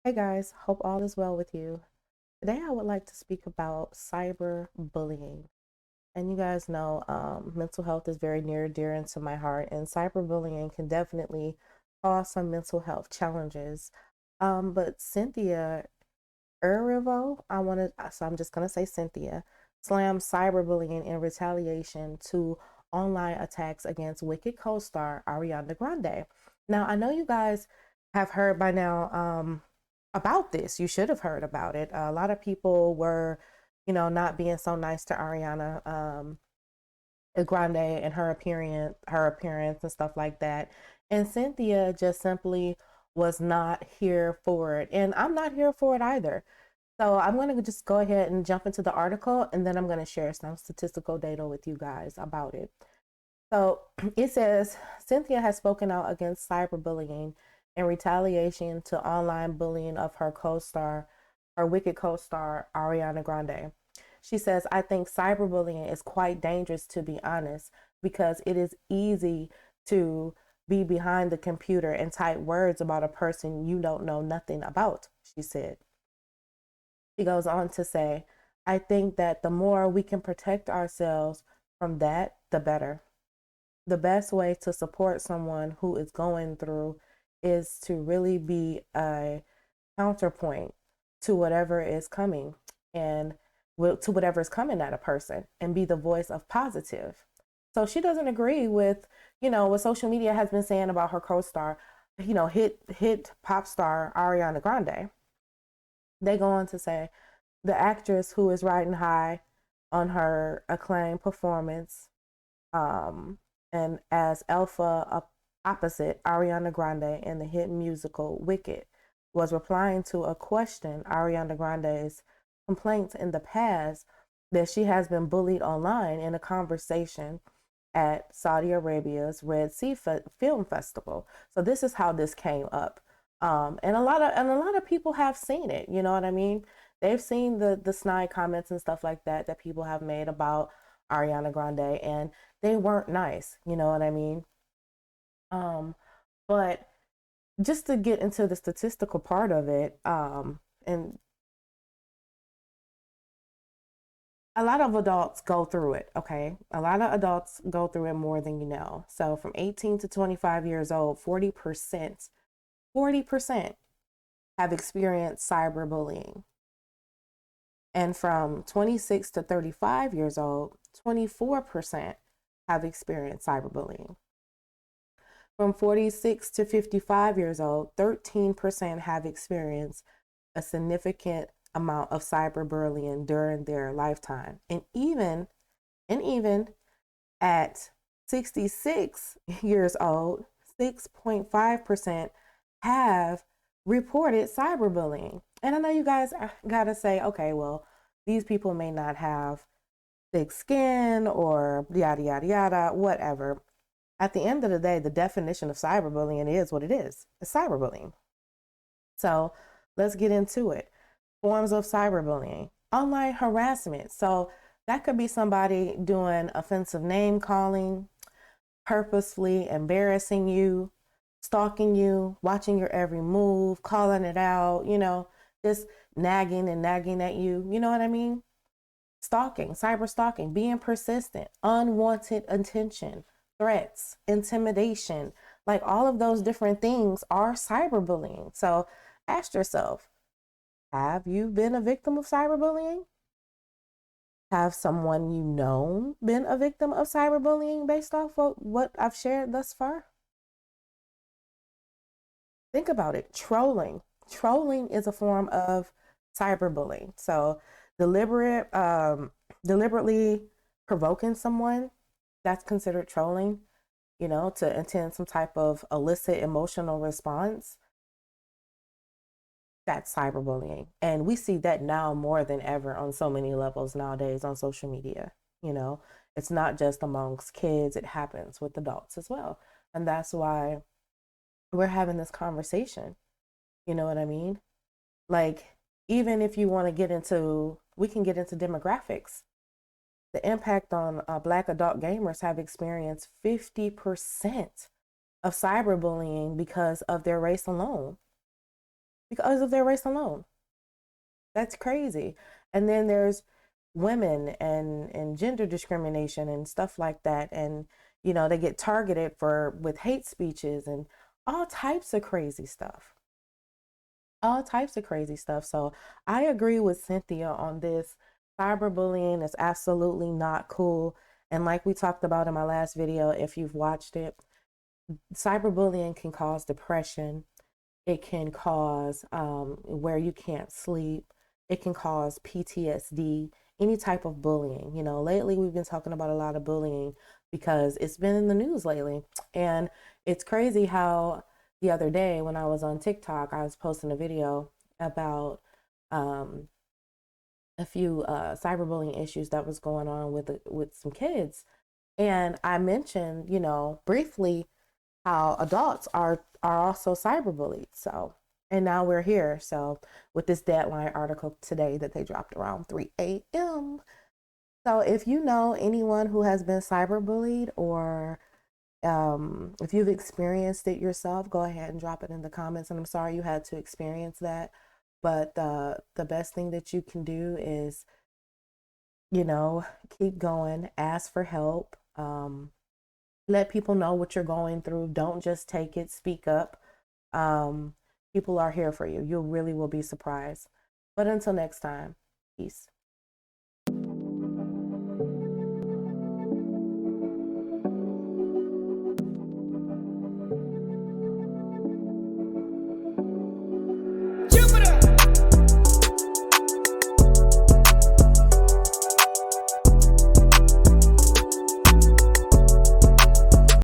Hey guys, hope all is well with you. Today I would like to speak about cyberbullying. And you guys know mental health is very near and dear into my heart, and cyberbullying can definitely cause some mental health challenges. But Cynthia Erivo, so I'm just gonna say Cynthia, slammed cyberbullying in retaliation to online attacks against Wicked co-star Ariana Grande. Now, I know you guys have heard by now about this. You should have heard about it. A lot of people were, not being so nice to Ariana Grande and her appearance and stuff like that. And Cynthia just simply was not here for it, and I'm not here for it either. So I'm going to just go ahead and jump into the article, and then I'm going to share some statistical data with you guys about it. So it says Cynthia has spoken out against cyberbullying in retaliation to online bullying of her Wicked co star, Ariana Grande. She says, I think cyberbullying is quite dangerous, to be honest, because it is easy to be behind the computer and type words about a person you don't know nothing about, she said. She goes on to say, I think that the more we can protect ourselves from that, the better. The best way to support someone who is going through is to really be a counterpoint to whatever is coming and to whatever is coming at a person and be the voice of positive. So she doesn't agree with, what social media has been saying about her co-star, hit pop star Ariana Grande. They go on to say the actress who is riding high on her acclaimed performance um, and as Alpha opposite Ariana Grande in the hit musical Wicked, was replying to a question Ariana Grande's complaints in the past that she has been bullied online in a conversation at Saudi Arabia's Red Sea Film Festival. So this is how this came up. And a lot of people have seen it, you know what I mean? They've seen the snide comments and stuff like that that people have made about Ariana Grande, and they weren't nice, you know what I mean? Um, but just to get into the statistical part of it, and a lot of adults go through it, okay? A lot of adults go through it more than you know. So from 18 to 25 years old, 40% have experienced cyberbullying. And from 26 to 35 years old, 24% have experienced cyberbullying. From 46 to 55 years old, 13% have experienced a significant amount of cyberbullying during their lifetime. And even at 66 years old, 6.5% have reported cyberbullying. And I know you guys gotta say, okay, well, these people may not have thick skin or yada, yada, yada, whatever. At the end of the day, the definition of cyberbullying is what it is. It's cyberbullying. So let's get into it. Forms of cyberbullying. Online harassment. So that could be somebody doing offensive name calling, purposefully embarrassing you, stalking you, watching your every move, calling it out, just nagging and nagging at you. You know what I mean? Stalking, cyber stalking, being persistent, unwanted attention, threats, intimidation, like all of those different things are cyberbullying. So ask yourself, have you been a victim of cyberbullying? Have someone you know been a victim of cyberbullying based off of what I've shared thus far? Think about it. Trolling. Trolling is a form of cyberbullying. So deliberately provoking someone, that's considered trolling, to intend some type of illicit emotional response. That's cyberbullying. And we see that now more than ever on so many levels nowadays on social media. You know, it's not just amongst kids, it happens with adults as well. And that's why we're having this conversation. You know what I mean? Like, even if you want to we can get into demographics. The impact on Black adult gamers have experienced 50% of cyberbullying because of their race alone. because of their race alone. That's crazy. And then there's women and gender discrimination and stuff like that. And, you know, they get targeted for with hate speeches and all types of crazy stuff. All types of crazy stuff. So I agree with Cynthia on this. Cyberbullying is absolutely not cool. And like we talked about in my last video, if you've watched it, cyberbullying can cause depression. It can cause where you can't sleep. It can cause PTSD, any type of bullying. You know, lately we've been talking about a lot of bullying because it's been in the news lately. And it's crazy how the other day when I was on TikTok, I was posting a video about um, a few cyberbullying issues that was going on with some kids. And I mentioned, you know, briefly how adults are also cyberbullied. So, and now we're here. So, with this Deadline article today that they dropped around 3 a.m. So, if you know anyone who has been cyberbullied or if you've experienced it yourself, go ahead and drop it in the comments. And I'm sorry you had to experience that. But the best thing that you can do is, you know, keep going, ask for help. Let people know what you're going through. Don't just take it, speak up. Um, People are here for you. You really will be surprised. But until next time, peace.